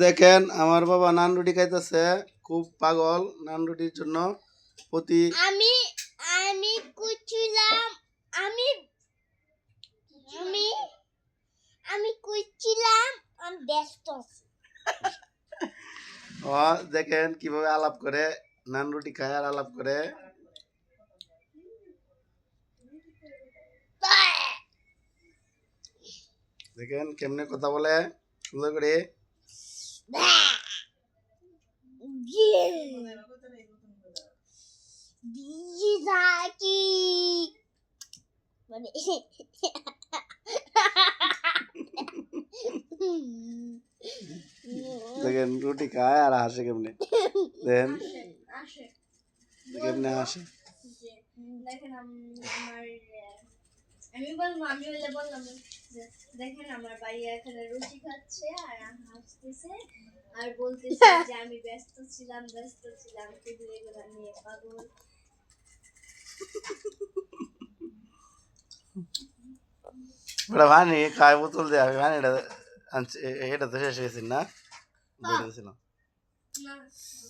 দেখেন আমার বাবা নান রুটি খাইতেছে, খুব পাগল নান রুটির জন্য। প্রতি আমি আমি কুচিলাম আমি আমি আমি কুচিলাম আমি ব্যস্ত আছি। দেখেন কিভাবে আলাপ করে, নান রুটি খায় আর আলাপ করে। দেখেন কেমনে কথা বলে সুন্দর করে। মানে দেখেন রুটি খায় আর হাসে কেমনে, দেখেন কেমনে হাসে। দেখেন আমার আমি বললাম আমি বললাম যে দেখেন আমার ভাইয়া এখানে রুটি খাচ্ছে আর হাসতেছে আর বলতেছে যে আমি ব্যস্ত ছিলাম শুধু এগুলো নিয়ে পাগল। ওটা ভানি খায় বোতল দেওয়া ভানি, এটা আনছে, এটা তো শেষ হয়েছে না, বইটা ছিল।